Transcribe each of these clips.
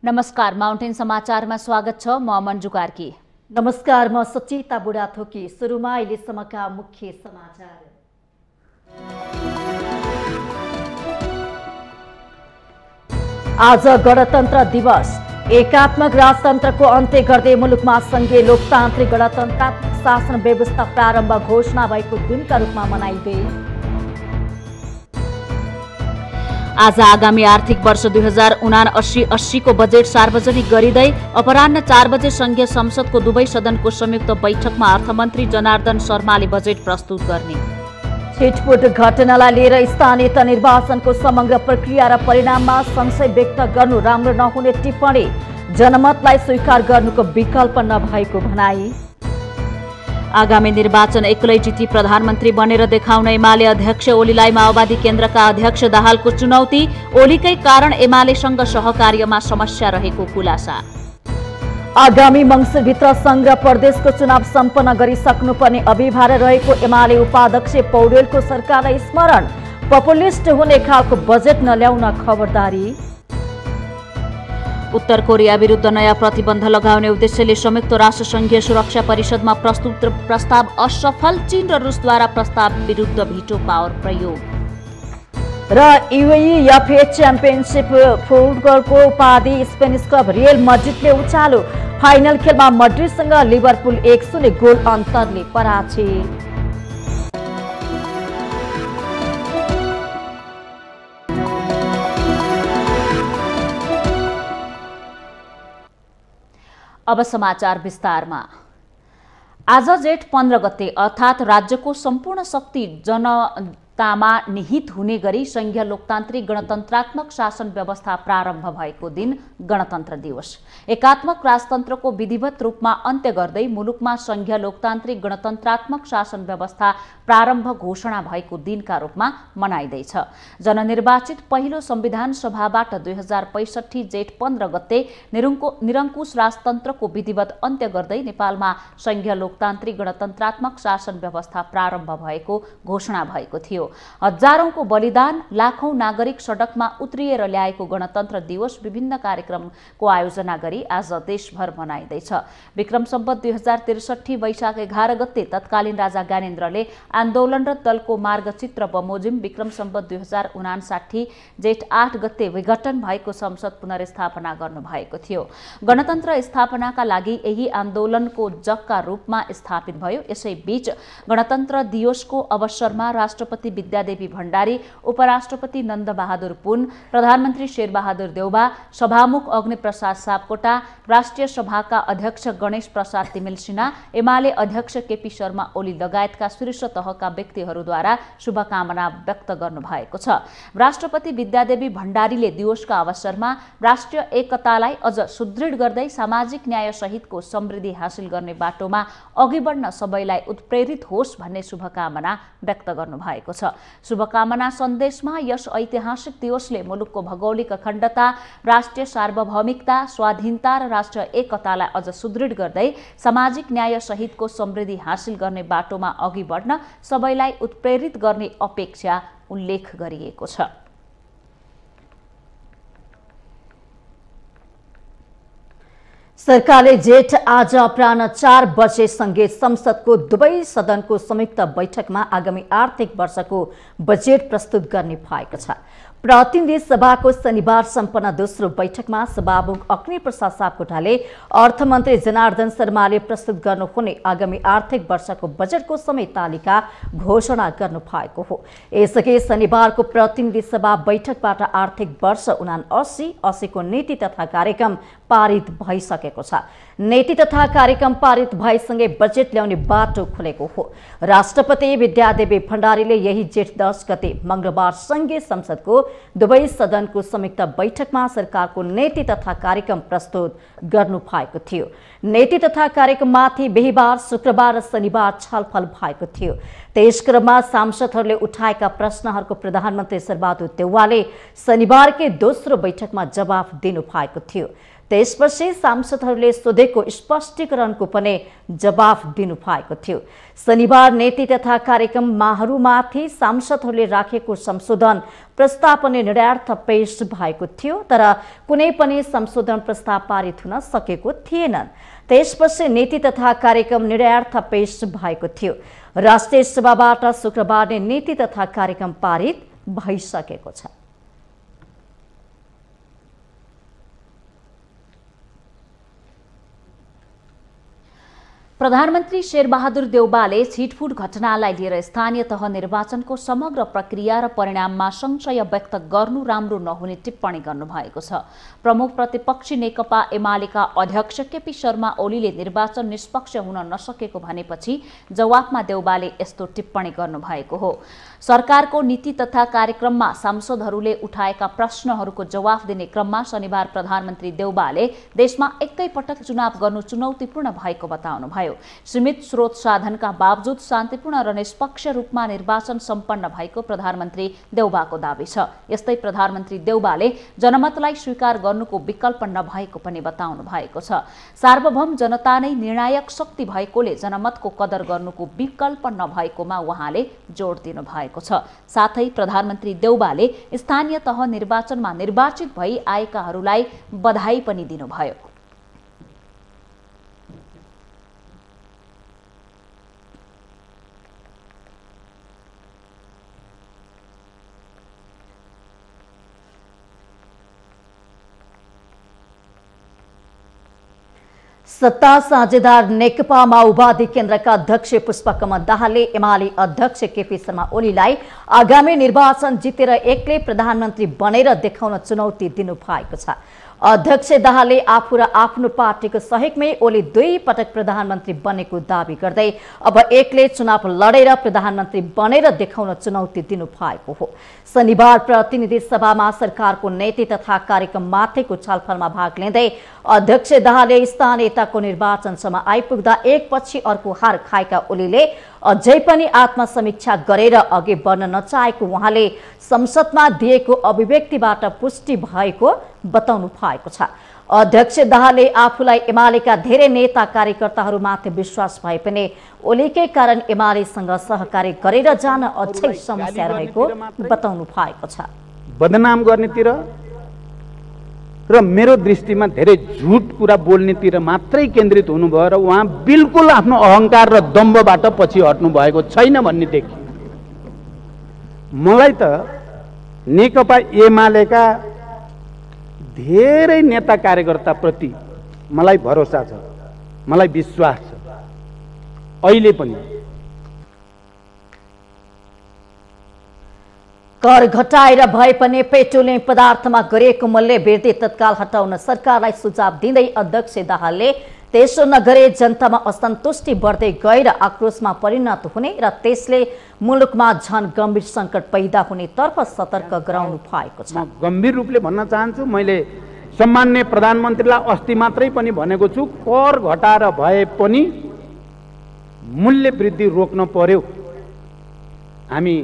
नमस्कार, माउन्टेन समाचारमा स्वागत छ। म मन्जु कार्की। नमस्कार, म सचिता बुढाथोकी। सुरुमा अहिलेसम्मका मुख्य समाचार। आज गणतन्त्र दिवस। एकात्मक राजतन्त्रको अन्त्य गर्दै मुलुकमा संघीय लोकतान्त्रिक गणतन्त्रात्मक शासन व्यवस्था प्रारम्भ घोषणा भएको दिनका रूपमा मनाइँदै आज आगामी आर्थिक वर्ष 2079-80 को बजेट सार्वजनिक गरिँदै अपराह्न 4 बजे संघीय संसदको दुवै सदनको संयुक्त बैठकमा अर्थमन्त्री जनार्दन शर्माले बजेट प्रस्तुत गर्ने। छिटपुट घटनालाई लिएर स्थानीय निर्वाचनको समग्र प्रक्रिया र परिणाममा संशय व्यक्त गर्नु राम्रो नहुने टिप्पणी। जनमतलाई स्वीकार गर्नुको विकल्प नभएको भनाई। आगामी निर्वाचन एक्लै जिती प्रधानमन्त्री बनेर देखाउन एमाले अध्यक्ष ओलीलाई माओवादी केन्द्रका अध्यक्ष दाहालको चुनौती। ओलीकै कारण एमालेसँग सहकार्यमा समस्या रहेको खुलासा। आगामी मङ्सिरभित्र संघ र प्रदेशको चुनाव सम्पन्न गरिसक्नुपर्ने अभिभार रहेको एमाले उपाध्यक्ष पौडेलको सरकारलाई स्मरण। पपुलिस्ट हुने खालको बजेट नल्याउन खबरदारी। उत्तर कोरिया विरुद्ध नयाँ प्रतिबन्ध लगाउने उद्देश्यले संयुक्त राष्ट्र संघीय सुरक्षा परिषदमा प्रस्तुत प्रस्ताव असफल। चीन र रुसद्वारा प्रस्ताव विरुद्ध भिटो पावर प्रयोग। र UEFA च्याम्पियनसिप फुटबलको उपाधि स्पेनिस क्लब रियल मड्रिडले उचाल्यो। फाइनल खेलमा मड्रिडसँग लिभरपुल 1-0 गोल अन्तरले पराजित। अब समाचार विस्तारमा। आज जेठ 15 गते अर्थात् राज्यको सम्पूर्ण शक्ति जनतामा निहित हुने गरी संघीय लोकतान्त्रिक गणतन्त्रात्मक शासन व्यवस्था प्रारम्भ भएको दिन गणतन्त्र दिवस। एकात्मक राजतन्त्रको विधिवत रूपमा अन्त्य गर्दै मुलुकमा संघीय लोकतान्त्रिक गणतन्त्रात्मक शासन व्यवस्था प्रारम्भ घोषणा भएको दिनका रूपमा मनाइँदैछ। जननिर्वाचित पहिलो संविधान सभाबाट 2065 जेठ 15 गते निरङ्कुश राजतन्त्रको विधिवत अन्त्य गर्दै नेपालमा संघीय लोकतान्त्रिक गणतन्त्रात्मक शासन व्यवस्था प्रारम्भ भएको घोषणा भएको थियो। हजारौंको बलिदान, लाखौं नागरिक सडकमा उत्रिएर ल्याएको गणतन्त्र दिवस विभिन्न कार्यक्रमको आयोजना गरी आज देशभर मनाइँदैछ। विक्रम सम्वत 2063 वैशाख 11 गते तत्कालीन राजा ज्ञानेन्द्रले आन्दोलन र दलको मार्गचित्र बमोजिम विक्रम सम्वत 2059 जेठ 8 गते विघटन भएको संसद पुनर्स्थापना गर्नुभएको थियो। गणतन्त्र स्थापनाका लागि यही आन्दोलनको जगका रूपमा स्थापित भयो। यसैबीच गणतन्त्र दिवसको अवसरमा राष्ट्रपति विद्यादेवी भण्डारी, उपराष्ट्रपति नन्दबहादुर पुन, प्रधानमन्त्री शेरबहादुर देउबा, सभामुख अग्निप्रसाद सापकोटा, राष्ट्रिय सभाका अध्यक्ष गणेश प्रसाद तिमिल सिन्हा, एमाले अध्यक्ष केपी शर्मा ओली लगायतका शीर्ष तहका व्यक्तिहरूद्वारा शुभकामना व्यक्त गर्नुभएको छ। राष्ट्रपति विद्यादेवी भण्डारीले दिवसका अवसरमा राष्ट्रिय एकतालाई अझ सुदृढ गर्दै सामाजिक न्याय सहितको समृद्धि हासिल गर्ने बाटोमा अघि बढ्न सबैलाई उत्प्रेरित होस् भन्ने शुभकामना व्यक्त गर्नुभएको छ। शुभकामना सन्देशमा यस ऐतिहासिक दिवसले मुलुकको भौगोलिक अखण्डता, राष्ट्रिय सार्वभौमिकता, स्वाधीनता र राष्ट्रिय एकतालाई अझ सुदृढ गर्दै सामाजिक न्याय सहितको समृद्धि हासिल गर्ने बाटोमा अघि बढ्न सबैलाई उत्प्रेरित गर्ने अपेक्षा उल्लेख गरिएको छ। सरकारले जेठ आज अपराह्न 4 बजे संघीय संसदको दुवै सदनको संयुक्त बैठकमा आगामी आर्थिक वर्षको बजेट प्रस्तुत गर्ने भएको छ। प्रतिनिधि सभाको शनिबार सम्पन्न दोस्रो बैठकमा सभामुख अग्निप्रसाद सापकोटाले अर्थमन्त्री जनार्दन शर्माले प्रस्तुत गर्नुहुने आगामी आर्थिक वर्षको बजेटको समय तालिका घोषणा गर्नु भएको हो। यसअघि शनिबारको प्रतिनिधि सभा बैठकबाट आर्थिक वर्ष 79-80 को नीति तथा कार्यक्रम पारित भइसकेको छ। नीति तथा कार्यक्रम पारित भएसँगै बजेट ल्याउने बाटो खुलेको हो। राष्ट्रपति विद्यादेवी भण्डारीले यही जेठ 10 गते मंगलबार संघीय संसदको दुवै सदनको संयुक्त बैठकमा सरकारको नीति तथा कार्यक्रम प्रस्तुत गर्नु भएको थियो। नीति तथा कार्यक्रममाथि बिहीबार, शुक्रबार र शनिबार छलफल भएको थियो। त्यसक्रममा सांसदहरूले उठाएका प्रश्नहरूको प्रधानमन्त्री शेरबहादुर देउवाले शनिबारकै दोस्रो बैठकमा जवाफ दिनु भएको थियो। त्यसपछि सांसदहरूले सोधेको स्पष्टीकरणको पनि जवाफ दिनुभएको थियो। शनिबार नीति तथा कार्यक्रममाहरूमाथि सांसदहरूले राखेको संशोधन प्रस्ताव पनि निर्णयार्थ पेश भएको थियो, तर कुनै पनि संशोधन प्रस्ताव पारित हुन सकेको थिएनन्। त्यसपछि नीति तथा कार्यक्रम निर्णयार्थ पेश भएको थियो। राष्ट्रिय सभाबाट शुक्रबार नै नीति तथा कार्यक्रम पारित भइसकेको छ। प्रधानमन्त्री शेरबहादुर देउबाले छिटफुट घटनालाई लिएर स्थानीय तह निर्वाचनको समग्र प्रक्रिया र परिणाममा संशय व्यक्त गर्नु राम्रो नहुने टिप्पणी गर्नुभएको छ। प्रमुख प्रतिपक्षी नेकपा एमालेका अध्यक्ष केपी शर्मा ओलीले निर्वाचन निष्पक्ष हुन नसकेको भनेपछि जवाफमा देउबाले यस्तो टिप्पणी गर्नुभएको हो। सरकारको नीति तथा कार्यक्रममा सांसदहरूले उठाएका प्रश्नहरूको जवाफ दिने क्रममा शनिबार प्रधानमन्त्री देउबाले देशमा एकैपटक चुनाव गर्नु चुनौतीपूर्ण भएको बताउनुभयो। सीमित स्रोत साधनका बावजुद शान्तिपूर्ण र निष्पक्ष रूपमा निर्वाचन सम्पन्न भएको प्रधानमन्त्री देउबाको दाबी छ। यस्तै प्रधानमन्त्री देउबाले जनमतलाई स्वीकार गर्नुको विकल्प नभएको पनि बताउनु भएको छ। सार्वभौम जनता नै निर्णायक शक्ति भएकोले जनमतको कदर गर्नुको विकल्प नभएकोमा उहाँले जोड दिनु भएको छ। साथै प्रधानमन्त्री देउबाले स्थानीय तह निर्वाचनमा निर्वाचित भई आएकाहरूलाई बधाई पनि दिनुभयो। सत्ता साझेदार नेकपा माओवादी केन्द्रका अध्यक्ष पुष्पकमल दाहालले एमाले अध्यक्ष केपी शर्मा ओलीलाई आगामी निर्वाचन जितेर एक्लै प्रधानमन्त्री बनेर देखाउन चुनौती दिनुभएको छ। अध्यक्ष दाहालले आफू र आफ्नो पार्टीको सहयोगमै ओली 2 पटक प्रधानमन्त्री बनेको दावी गर्दै अब एक्लै चुनाव लडेर प्रधानमन्त्री बनेर देखाउन चुनौती दिनुभएको हो। शनिबार प्रतिनिधि सभामा सरकारको नीति तथा कार्यक्रममाथिको छलफलमा भाग लिँदै अध्यक्ष दाहालले स्थानीयताको निर्वाचनसम्म आइपुग्दा एकपछि अर्को हार खाएका ओलीले अझै पनि आत्मसमीक्षा गरेर अघि बढ्न नचाहेको उहाँले संसदमा दिएको अभिव्यक्तिबाट पुष्टि भएको बताउनु भएको छ। अध्यक्ष दाहालले आफूलाई एमालेका धेरै नेता कार्यकर्ताहरूमाथि विश्वास भए पनि ओलीकै कारण एमालेसँग सहकार्य गरेर जान अझै समस्या रहेको बताउनु भएको छ। बदनाम गर्नेतिर र मेरो दृष्टिमा धेरै झुट कुरा बोल्नेतिर मात्रै केन्द्रित हुनुभयो र उहाँ बिल्कुल आफ्नो अहंकार र दम्भबाट पछि हट्नु भएको छैन भन्ने देखियो। मलाई त नेकपा एमालेका धेरै नेता कार्यकर्ता प्रति मलाई भरोसा छ, मलाई विश्वास छ। अहिले पनि कर घटाएर भए पनि पेट्रोलियम पदार्थमा गरिएको मूल्य वृद्धि तत्काल हटाउन सरकारलाई सुझाव दिँदै अध्यक्ष दाहालले त्यसो नगरे जनतामा असन्तुष्टि बढ्दै गएर आक्रोशमा परिणत हुने र त्यसले मुलुकमा झन गम्भीर सङ्कट पैदा हुने तर्फ सतर्क गराउनु भएको छ। गम्भीर रूपले भन्न चाहन्छु, मैले सम्माननीय प्रधानमन्त्रीलाई अस्ति मात्रै पनि भनेको छु, कर घटाएर भए पनि मूल्य वृद्धि रोक्न पर्यो। हामी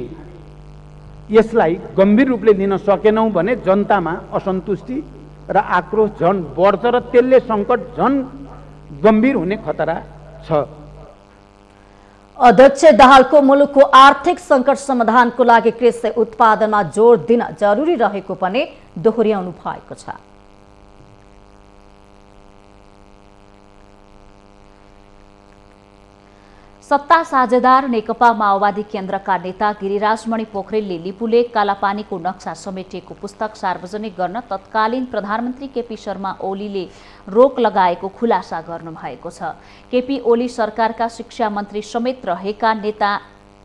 यसलाई गम्भीर रूपले लिन सकेनौं भने जनतामा असन्तुष्टि र आक्रोश झन बढ्छ र त्यसले सङ्कट झन गम्भीर हुने खतरा छ। अध्यक्ष दाहालको मुलुकको आर्थिक सङ्कट समाधानको लागि कृषि उत्पादनमा जोड दिन जरुरी रहेको पनि दोहोर्याउनु भएको छ। सत्ता साझेदार नेकपा माओवादी केन्द्रका नेता गिरिराजमणि पोखरेलले लिपुलेक कालापानीको नक्सा समेटिएको पुस्तक सार्वजनिक गर्न तत्कालीन प्रधानमन्त्री केपी शर्मा ओलीले रोक लगाएको खुलासा गर्नुभएको छ। केपी ओली सरकारका शिक्षा मन्त्री समेत रहेका नेता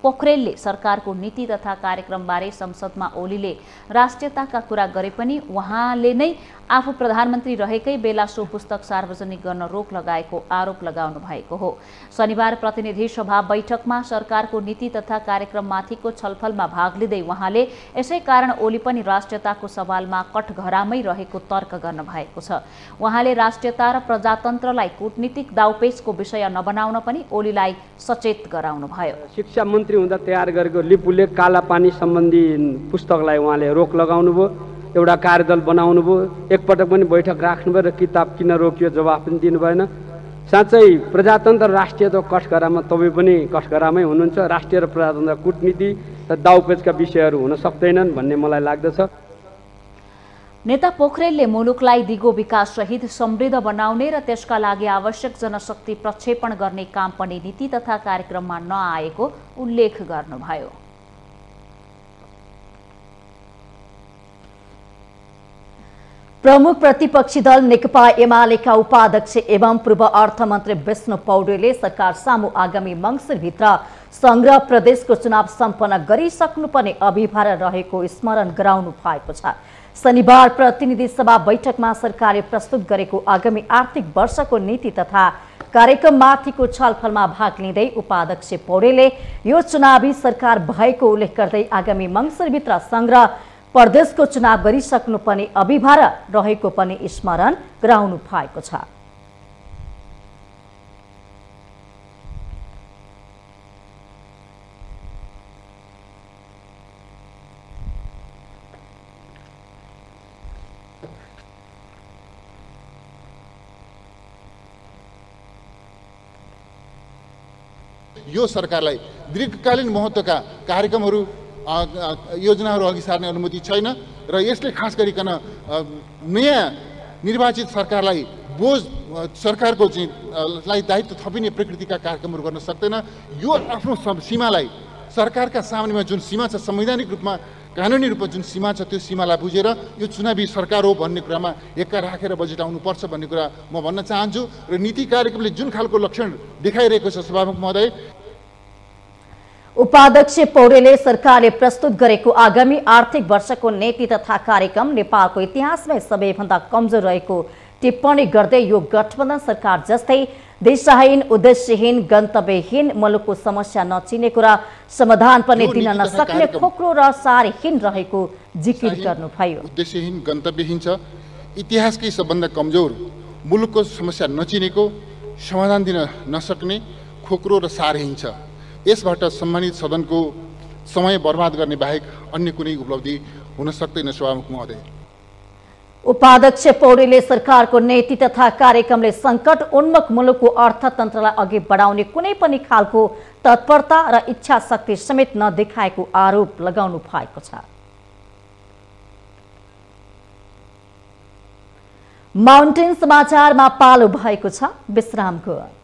पोखरेलले सरकारको नीति तथा कार्यक्रमबारे संसदमा ओलीले राष्ट्रियताका कुरा गरे पनि उहाँले नै आफू प्रधानमन्त्री रहेकै बेला सो पुस्तक सार्वजनिक गर्न रोक लगाएको आरोप लगाउनु भएको हो। शनिबार प्रतिनिधि सभा बैठकमा सरकारको नीति तथा कार्यक्रममाथिको छलफलमा भाग लिँदै उहाँले यसै कारण ओली पनि राष्ट्रियताको सवालमा कठघरामै रहेको तर्क गर्नु भएको छ। उहाँले राष्ट्रियता र प्रजातन्त्रलाई कूटनीतिक दाउपेचको विषय नबनाउन पनि ओलीलाई सचेत गराउनु भयो। शिक्षा मन्त्री हुँदा तयार गरेको लिपुलेक कालापानी सम्बन्धी पुस्तकलाई उहाँले रोक लगाउनु भयो। एउटा कार्यदल बनाउनु भयो, एकपटक पनि बैठक राख्नुभयो र किताब किन रोकियो जवाफ पनि दिनु भएन। साँच्चै प्रजातन्त्र राष्ट्रियता कठघरामा तपाईँ पनि कठघरामै हुनुहुन्छ। राष्ट्रिय र प्रजातन्त्र कूटनीति र दाउपेचका विषयहरू हुन सक्दैनन् भन्ने मलाई लाग्दछ। नेता पोखरेलले मुलुकलाई दिगो विकाससहित समृद्ध बनाउने र त्यसका लागि आवश्यक जनशक्ति प्रक्षेपण गर्ने काम पनि नीति तथा कार्यक्रममा नआएको उल्लेख गर्नुभयो। प्रमुख प्रतिपक्षी दल नेकपा एमालेका उपाध्यक्ष एवं पूर्व अर्थमन्त्री विष्णु पौडेलले सरकार सामु आगामी मङ्सिरभित्र संग्रह प्रदेशको चुनाव सम्पन्न गरिसक्नुपर्ने अभिभार रहेको स्मरण गराउनु भएको छ। शनिबार प्रतिनिधि सभा बैठकमा सरकारले प्रस्तुत गरेको आगामी आर्थिक वर्षको नीति तथा कार्यक्रममाथिको छलफलमा भाग लिँदै उपाध्यक्ष पौडेलले यो चुनावी सरकार भएको उल्लेख गर्दै आगामी मङ्सिरभित्र संग्रह प्रदेशको चुनाव गरिसक्नुपर्ने अभिभार रहेको पनि स्मरण गराउनु भएको छ। यो सरकारलाई दीर्घकालीन महत्त्वका कार्यक्रमहरू योजनाहरू अघि सार्ने अनुमति छैन र यसले खास गरिकन नयाँ निर्वाचित सरकारलाई बोझ सरकारको चाहिँ दायित्व थपिने प्रकृतिका कार्यक्रमहरू गर्न सक्दैन। यो आफ्नो सीमालाई सरकारका सामुन्नेमा जुन सीमा छ, संवैधानिक रूपमा कानुनी रूपमा जुन सीमा छ, त्यो सीमालाई बुझेर यो चुनावी सरकार हो भन्ने कुरामा एक्का राखेर बजेट आउनुपर्छ भन्ने कुरा म भन्न चाहन्छु। र नीति कार्यक्रमले जुन खालको लक्षण देखाइरहेको छ सभामुख महोदय, उपाध्यक्ष पौडेलले सरकारले प्रस्तुत गरेको आगामी आर्थिक वर्षको नीति तथा कार्यक्रम नेपालको इतिहासमै सबैभन्दा कमजोर रहेको टिप्पणी गर्दै यो गठबन्धन सरकार जस्तै दिशाहीन, उद्देश्यहीन, गन्तव्यहीन, मुलुकको समस्या नचिनेको र समाधान पनि दिन नसक्ने खोक्रो र सारहीन रहेको जिकिर गर्नुभयो। उद्देश्यहीन, गन्तव्यहीन छ, इतिहासकै सबभन्दा कमजोर, मुलुकको समस्या नचिनेको, समाधान दिन नसक्ने, खोक्रो र सारहीन छ। यसबाट सम्मानित सदनको समय बर्बाद गर्ने बाहेक अन्य कुनै उपलब्धि हुन सक्दैन। सभामुख महोदय, उपाध्यक्ष पौडेलले सरकारको नीति तथा कार्यक्रमले संकट उन्मुख मुलुकको अर्थतन्त्रलाई अघि बढाउने कुनै पनि खालको तत्परता र इच्छा शक्ति समेत नदेखाएको आरोप लगाउनु भएको छ। माउन्टेन समाचारमा पालो भएको छ विश्रामको।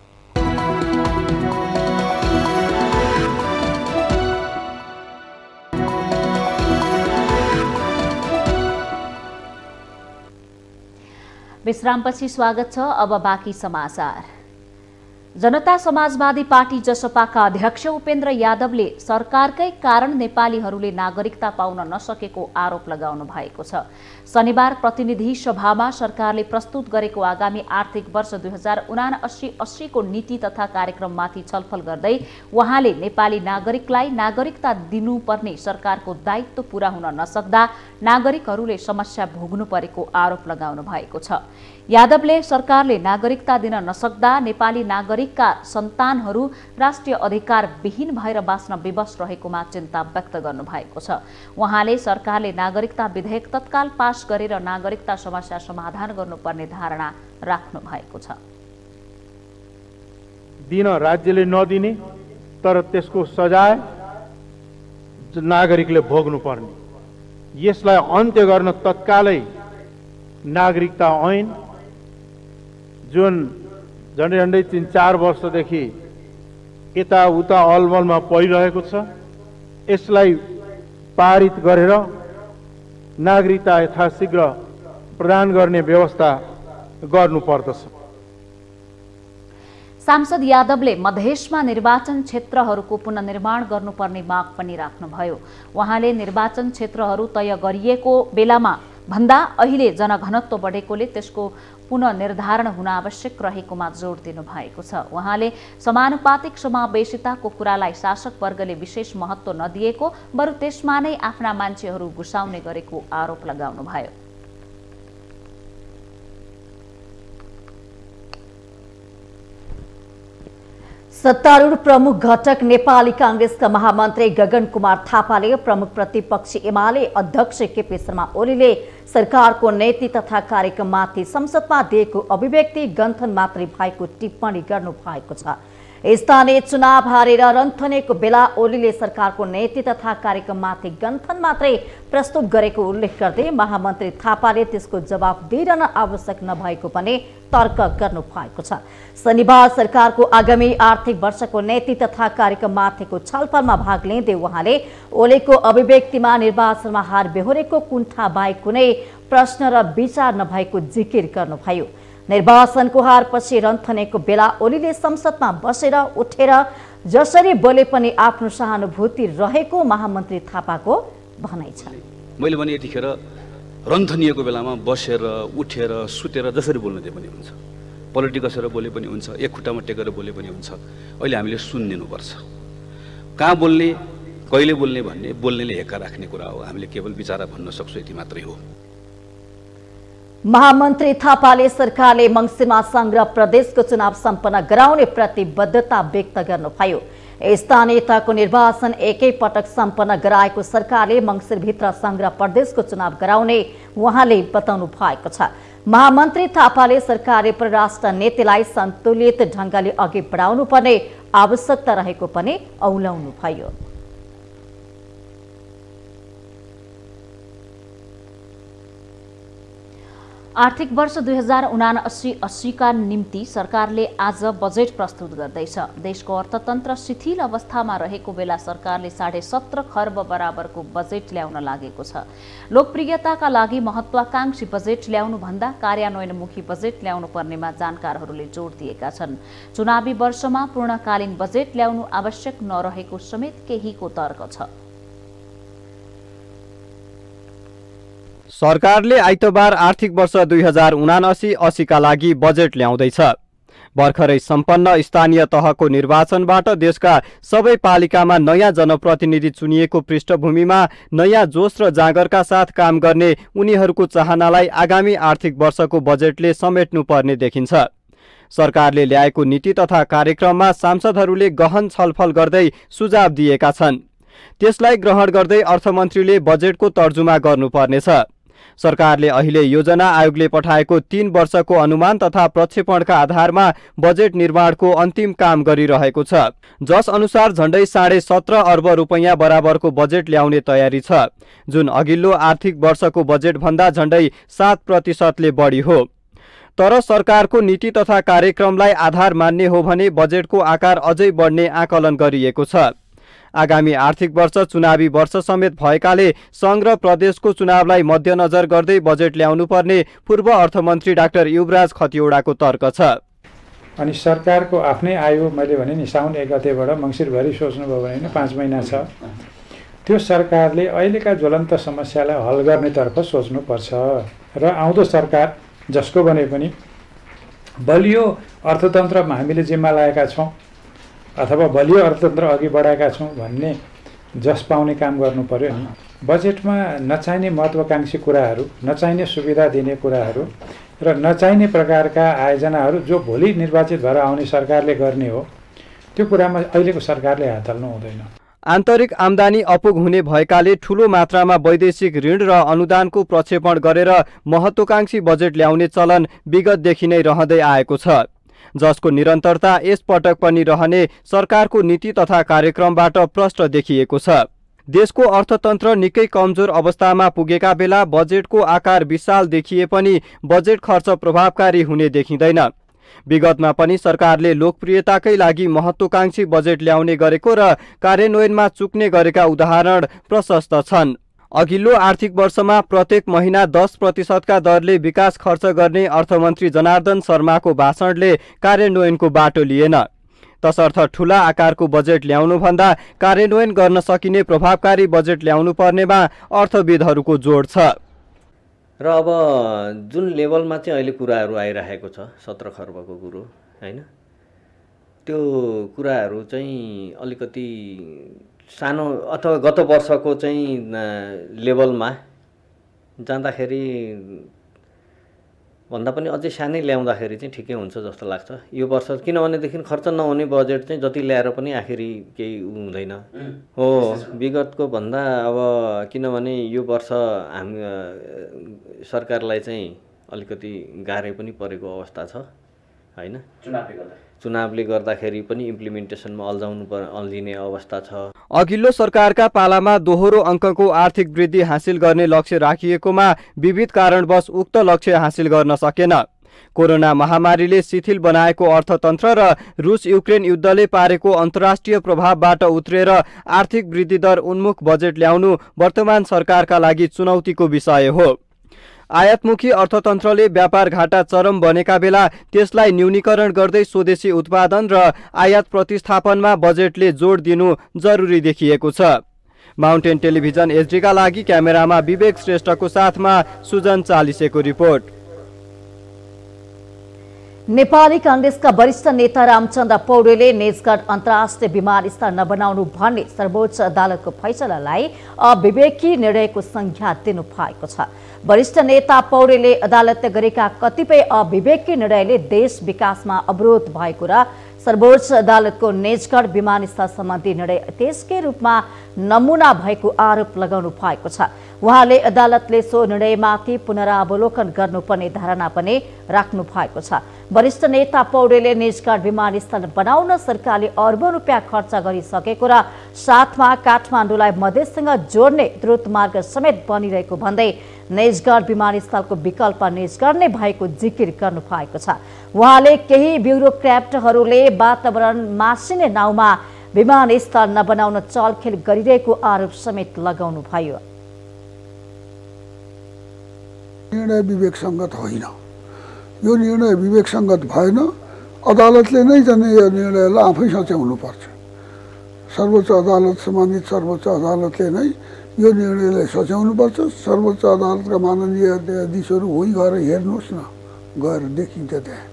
विश्रामपछि स्वागत छ। अब बाँकी समाचार। जनता समाजवादी पार्टी जसपाका अध्यक्ष उपेन्द्र यादवले सरकारकै कारण नेपालीहरूले नागरिकता पाउन नसकेको आरोप लगाउनु भएको छ। शनिबार प्रतिनिधि सभामा सरकारले प्रस्तुत गरेको आगामी आर्थिक वर्ष 2079-80 को नीति तथा कार्यक्रममाथि छलफल गर्दै उहाँले नेपाली नागरिकलाई नागरिकता दिनुपर्ने सरकारको दायित्व पूरा हुन नसक्दा नागरिकहरूले समस्या भोग्नु परेको आरोप लगाउनु भएको छ। यादवले सरकारले नागरिकता दिन नसक्दा नेपाली नागरिकका सन्तानहरू राष्ट्रिय अधिकार विहीन भएर बाँच्न विवश रहेकोमा चिन्ता व्यक्त गर्नु भएको छ। उहाँले सरकारले नागरिकता विधेयक तत्काल पास गरेर नागरिकता समस्या समाधान गर्नुपर्ने धारणा राख्नु भएको छ। दिन राज्यले नदिने तर त्यसको सजाय नागरिकले भोग्नु पर्ने, यसलाई अन्त्य गर्न तत्कालै नागरिकता ऐन जुन झन्डै 3-4 वर्षदेखि यताउता अलमलमा परिरहेको छ, यसलाई पारित गरेर नागरिकता यथाशीघ्र प्रदान गर्ने व्यवस्था गर्नुपर्दछ। सांसद यादवले मधेसमा निर्वाचन क्षेत्रहरूको पुनर्निर्माण गर्नुपर्ने माग पनि राख्नुभयो। उहाँले निर्वाचन क्षेत्रहरू तय गरिएको बेलामा भन्दा अहिले जनघनत्व बढेकोले त्यसको पुनर्निर्धारण हुन आवश्यक रहेकोमा जोड दिनु भएको छ। उहाँले समानुपातिक समावेशिताको कुरालाई शासक वर्गले विशेष महत्त्व नदिएको, बरु त्यसमा नै आफ्ना मान्छेहरू घुसाउने गरेको आरोप लगाउनुभयो। सत्तारूढ़ प्रमुख घटक नेपाली कांग्रेसका महामन्त्री गगन कुमार थापाले प्रमुख प्रतिपक्षी एमाले अध्यक्ष केपी शर्मा ओलीले सरकारको नीति तथा कार्यक्रममाथि संसदमा दिएको अभिव्यक्ति गन्थन मात्रै भएको टिप्पणी गर्नु भएको छ। स्थानीय चुनाव हारेर रन्थनेको बेला ओलीले सरकारको नीति तथा कार्यक्रममाथि गन्थन मात्रै प्रस्तुत गरेको उल्लेख गर्दै महामन्त्री थापाले त्यसको जवाब दिइरहन आवश्यक नभएको पनि तर्क गर्नु भएको छ। शनिबार सरकारको आगामी आर्थिक वर्षको नीति तथा कार्यक्रममाथिको छलफलमा भाग लिँदै उहाँले ओलीको अभिव्यक्तिमा निर्वाचनमा हार बेहोरेको कुण्ठा बाहेक कुनै प्रश्न र विचार नभएको जिकिर गर्नुभयो। निर्वाचनको हारपछि रन्थनेको बेला ओलीले संसदमा बसेर उठेर जसरी बोले पनि आफ्नो सहानुभूति रहेको महामन्त्री थापाको भनाइ छ। मैले भने यतिखेर रन्थनिएको बेलामा बसेर उठेर सुतेर जसरी बोल्न दिए पनि हुन्छ, पलटी कसेर बोले पनि हुन्छ, एक खुट्टामा टेकेर बोले पनि हुन्छ। अहिले हामीले सुनिदिनुपर्छ, कहाँ बोल्ने कहिले बोल्ने भन्ने बोल्नेले हेक्का राख्ने कुरा हो। हामीले केवल विचार भन्न सक्छौँ, यति मात्रै हो। महामन्त्री थापाले सरकारले मङ्सिरमा संघ र प्रदेशको चुनाव सम्पन्न गराउने प्रतिबद्धता व्यक्त गर्नुभयो। स्थानीयताको निर्वाचन एकै पटक सम्पन्न गराएको सरकारले मङ्सिरभित्र संघ र प्रदेशको चुनाव गराउने उहाँले बताउनु भएको छ। महामन्त्री थापाले सरकारले परराष्ट्र नीतिलाई सन्तुलित ढङ्गले अघि बढाउनु पर्ने आवश्यकता रहेको पनि औलाउनु भयो। आर्थिक वर्ष 2079-80 का निम्ति सरकारले आज बजेट प्रस्तुत गर्दैछ। देशको अर्थतन्त्र शिथिल अवस्थामा रहेको बेला सरकारले 17.5 खर्ब बराबरको बजेट ल्याउन लागेको छ। लोकप्रियताका लागि महत्वाकांक्षी बजेट ल्याउनु भन्दा कार्यान्वयनमुखी बजेट ल्याउनु पर्नेमा जानकारहरूले जोड दिएका छन्। चुनावी वर्षमा पूर्णकालीन बजेट ल्याउनु आवश्यक नरहेको समेत केहीको तर्क छ। सरकारले आइतबार आर्थिक वर्ष 2079-80 का लागि बजेट ल्याउँदैछ। भर्खरै सम्पन्न स्थानीय तहको निर्वाचनबाट देशका सबै पालिकामा नयाँ जनप्रतिनिधि चुनिएको पृष्ठभूमिमा नयाँ जोश र जागरका साथ काम गर्ने उनीहरूको चाहनालाई आगामी आर्थिक वर्षको बजेटले समेट्नुपर्ने देखिन्छ। सरकारले ल्याएको नीति तथा कार्यक्रममा सांसदहरूले गहन छलफल गर्दै सुझाव दिएका छन्। त्यसलाई ग्रहण गर्दै अर्थमन्त्रीले बजेटको तर्जुमा गर्नुपर्नेछ। सरकारले अहिले योजना आयोगले पठाएको 3 वर्षको अनुमान तथा प्रक्षेपणका आधारमा बजेट निर्माणको अन्तिम काम गरिरहेको छ, जस अनुसार झण्डै 17.5 अर्ब रुपैयाँ बराबरको बजेट ल्याउने तयारी छ, जुन अघिल्लो आर्थिक वर्षको बजेट भन्दा झण्डै 7% बढी हो। तर सरकारको नीति तथा कार्यक्रमलाई आधार मान्ने हो भने बजेटको आकार अझै बढ्ने आकलन गरिएको छ। आगामी आर्थिक वर्ष चुनावी वर्ष समेत भएकाले संघ र प्रदेशको चुनावलाई मध्यनजर गर्दै बजेट ल्याउनु पर्ने पूर्व अर्थमन्त्री डाक्टर युवराज खतिवडाको तर्क छ। अनि सरकारको आफ्नै आयो, मैले भने नि साउन 1 गतेबाट मङ्सिरभरि सोच्नुभयो भने 5 महिना छ। त्यो सरकारले अहिलेका ज्वलन्त समस्यालाई हल गर्नेतर्फ सोच्नुपर्छ र आउँदो सरकार जसको भने पनि बलियो अर्थतन्त्रमा हामीले जिम्मा लागेका छौँ अथवा बलियो अर्थतन्त्र अघि बढाएका छौँ भन्ने जस पाउने काम गर्नु पर्यो नि। बजेटमा नचाहिने महत्त्वाकांक्षी कुराहरू, नचाहिने सुविधा दिने कुराहरू र नचाहिने प्रकारका आयोजनाहरू जो भोलि निर्वाचित भएर आउने सरकारले गर्ने हो, त्यो कुरामा अहिलेको सरकारले हात हाल्नु हुँदैन। आन्तरिक आम्दानी अपुग हुने भएकाले ठूलो मात्रामा वैदेशिक ऋण र अनुदानको प्रक्षेपण गरेर महत्त्वाकांक्षी बजेट ल्याउने चलन विगतदेखि नै रहँदै आएको छ, जसको निरन्तरता यस पटक पनि रहने सरकारको नीति तथा कार्यक्रमबाट प्रष्ट देखिएको छ। देशको अर्थतन्त्र निकै कमजोर अवस्थामा पुगेका बेला बजेटको आकार विशाल देखिए पनि बजेट खर्च प्रभावकारी हुने देखिँदैन। विगतमा पनि सरकारले लोकप्रियताकै लागि महत्त्वाकांक्षी बजेट ल्याउने गरेको र कार्यान्वयनमा चुक्ने गरेका उदाहरण प्रशस्त छन्। अघिल्लो आर्थिक वर्षमा प्रत्येक महिना 10% का दरले विकास खर्च गर्ने अर्थमन्त्री जनार्दन शर्माको भाषणले कार्यान्वयनको बाटो लिएन। तसर्थ ठूला आकारको बजेट ल्याउनुभन्दा कार्यान्वयन गर्न सकिने प्रभावकारी बजेट ल्याउनु पर्नेमा अर्थविदहरूको जोड छ। र अब जुन लेभलमा चाहिँ अहिले कुराहरू आइरहेको छ 17 खर्बको कुरो हैन, त्यो कुराहरू चाहिँ अलिकति सानो अथवा गत वर्षको चाहिँ लेभलमा जाँदाखेरि भन्दा पनि अझै सानै ल्याउँदाखेरि चाहिँ ठिकै हुन्छ जस्तो लाग्छ यो वर्ष। किनभनेदेखि खर्च नहुने बजेट चाहिँ जति ल्याएर पनि आखिरी केही हुँदैन हो विगतको भन्दा। अब किनभने यो वर्ष हामी सरकारलाई चाहिँ अलिकति गाह्रै पनि परेको अवस्था छ हैन। चुनावले गर्दाखेरि पनि इम्प्लिमेन्टेसनमा अल्झिने अवस्था छ। अघिल्लो सरकारका पालामा दोहोरो अङ्कको आर्थिक वृद्धि हासिल गर्ने लक्ष्य राखिएकोमा विविध कारणवश उक्त लक्ष्य हासिल गर्न सकेन। कोरोना महामारीले शिथिल बनाएको अर्थतन्त्र र रुस युक्रेन युद्धले पारेको अन्तर्राष्ट्रिय प्रभावबाट उत्रेर आर्थिक वृद्धि दर उन्मुख बजेट ल्याउनु वर्तमान सरकारका लागि चुनौतीको विषय हो। आयातमुखी अर्थतन्त्रले व्यापार घाटा चरम बनेका बेला त्यसलाई न्यूनीकरण गर्दै स्वदेशी उत्पादन र आयात प्रतिस्थापनमा बजेटले जोड दिनु जरुरी देखिएको छ। माउन्टेन टेलिभिजन एचडीका लागि क्यामेरामा विवेक श्रेष्ठको साथमा सुजन चालिसेको रिपोर्ट। नेपाली कांग्रेसका वरिष्ठ नेता रामचन्द्र पौडेलले निजगढ अन्तर्राष्ट्रिय विमानस्थल नबनाउनु भन्ने सर्वोच्च अदालतको फैसलालाई अविवेकी निर्णयको संज्ञा दिनु भएको छ। वरिष्ठ नेता पौडेलले अदालतले गरेका कतिपय अविवेकी निर्णयले देश विकासमा अवरोध भएको र सर्वोच्च अदालतको निजगढ विमानस्थल सम्बन्धी निर्णय त्यसकै रूपमा नमुना भएको आरोप लगाउनु भएको छ। उहाँले अदालतले सो निर्णयमाथि पुनरावलोकन गर्नुपर्ने धारणा पनि राख्नु भएको छ। वरिष्ठ नेता पौडेलले निजगढ विमानस्थल बनाउन सरकारले अर्बौं रुपियाँ खर्च गरिसकेको र साथमा काठमाडौँलाई मधेससँग जोड्ने द्रुत मार्ग समेत बनिरहेको भन्दै निजगढ विमानस्थलको विकल्प निजगढ नै भएको जिकिर गर्नु भएको छ। उहाँले केही ब्युरोक्र्याटहरूले वातावरण मासिने नाउँमा विमानस्थल नबनाउन चलखेल गरिरहेको आरोप समेत लगाउनु भयो। निर्णय विवेकसंगत होइन। यो निर्णय विवेकसंगत भएन। अदालतले नै चाहिँ यो निर्णयलाई आफै सच्याउनु पर्छ। सर्वोच्च अदालत सम्मानित सर्वोच्च अदालतले नै यो निर्णयलाई सच्याउनु पर्छ। सर्वोच्च अदालतका माननीय न्यायाधीशहरू वहीँ गएर हेर्नुहोस् न, गएर देखिन्छ त्यहाँ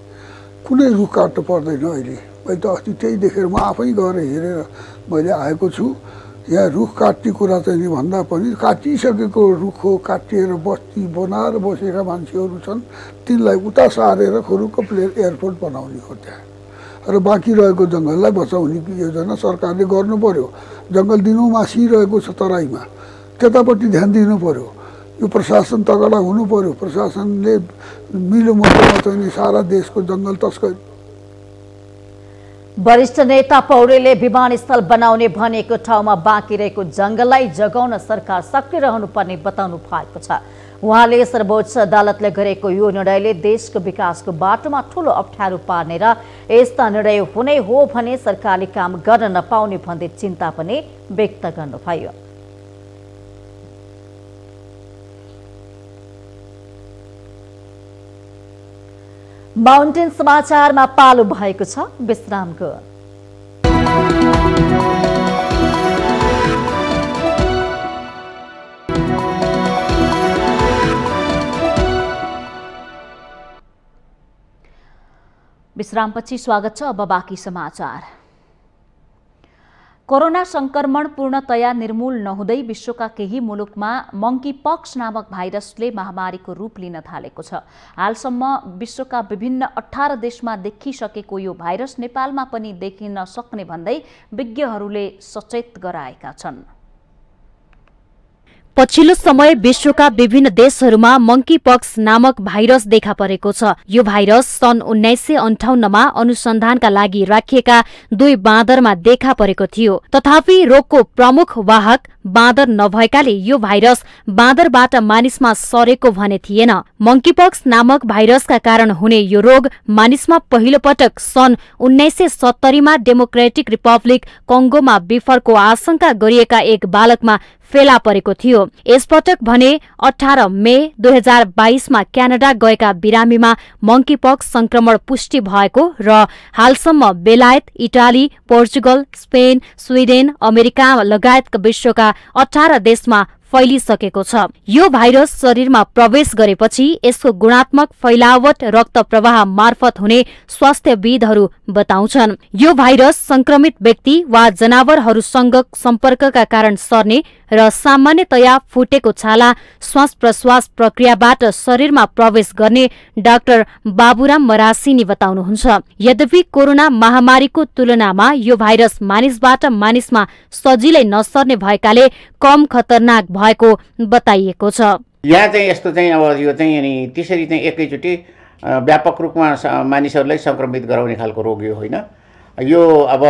कुनै रुख काट्नु पर्दैन। अहिले मैले त अस्ति त्यही देखेर म आफै गएर हेरेर मैले आएको छु। यहाँ रुख काट्ने कुरा चाहिँ नि भन्दा पनि काटिसकेको रुख हो, काटिएर बस्ती बनाएर बसेका मान्छेहरू छन्, तिनलाई उता सारेर खुरुक्क एयरपोर्ट बनाउने हो त्यहाँ। र बाँकी रहेको जङ्गललाई बचाउने योजना सरकारले गर्नु पर्यो। जङ्गल दिनौँ मासिरहेको छ तराईमा, त्यतापट्टि ध्यान दिनु पर्यो। यो प्रशासन तगडा हुनु पर्यो। प्रशासनले मिलो मतोमा चाहिँ सारा देशको जङ्गल तस्करी। वरिष्ठ नेता पौडेलले विमानस्थल बनाउने भनेको ठाउँमा बाँकी रहेको जङ्गललाई जगाउन सरकार सक्रिय रहनुपर्ने बताउनु भएको छ। उहाँले सर्वोच्च अदालतले गरेको यो निर्णयले देशको विकासको बाटोमा ठूलो अप्ठ्यारो पार्ने र यस्ता निर्णय हुने हो भने सरकारले काम गर्न नपाउने भन्दै चिन्ता पनि व्यक्त गर्नुभयो। माउन्टेन समाचारमा पालो भएको छ विश्रामको। विश्रामपछि स्वागत छ। अब बाँकी समाचार। कोरोना संक्रमण पूर्णतया निर्मूल नहुँदै विश्वका केही मुलुकमा मंकी पक्स नामक भाइरसले महामारीको रूप लिन थालेको छ। हालसम्म विश्वका विभिन्न 18 देशमा देखिसकेको यो भाइरस नेपालमा पनि देखिन सक्ने भन्दै विज्ञहरूले सचेत गराएका छन्। पछिल्लो समय विश्वका विभिन्न देशहरूमा मंकी पक्स नामक भाइरस देखा परेको छ। यो भाइरस सन् 1958 मा अनुसन्धानका लागि राखिएका 2 बाँदरमा देखा परेको थियो। तथापि रोगको प्रमुख वाहक बाँदर नभएकाले यो भाइरस बाँदरबाट मानिसमा सरेको भने थिएन। मंकी पक्स नामक भाइरसका कारण हुने यो रोग मानिसमा पहिलो पटक सन् 1970 मा डेमोक्रेटिक रिपब्लिक कंगोमा विफरको आशंका गरिएका एक बालकमा फेला परेको थियो। यसपटक भने 18 मे 2022 मा क्यानाडा गएका बिरामीमा मंकी पक्स संक्रमण पुष्टि भएको र हालसम्म बेलायत, Italy, Portugal, Spain, Sweden, America लगायतका विश्वका 18 देशमा फैलिसकेको छ। यो भाइरस शरीरमा प्रवेश गरेपछि यसको गुणात्मक फैलावट रक्त प्रवाह मार्फत हुने स्वास्थ्यविदहरू बताउँछन्। यो भाइरस संक्रमित व्यक्ति वा जनावरहरूसँग सम्पर्कका कारण सर्ने र सामान्यतया फुटेको छाला श्वास प्रश्वास प्रक्रियाबाट शरीरमा प्रवेश गर्ने डाक्टर बाबुराम मरासिनी बताउनुहुन्छ। यद्यपि कोरोना महामारीको तुलनामा यो भाइरस मानिसबाट मानिसमा सजिलै नसर्ने भएकाले कम खतरनाक भएको बताइएको छ। यहाँ चाहिँ यस्तो चाहिँ अब यो चाहिँ अनि त्यसरी चाहिँ एकैचोटि व्यापक रूपमा मानिसहरूलाई संक्रमित गराउने खालको रोग यो होइन। यो अब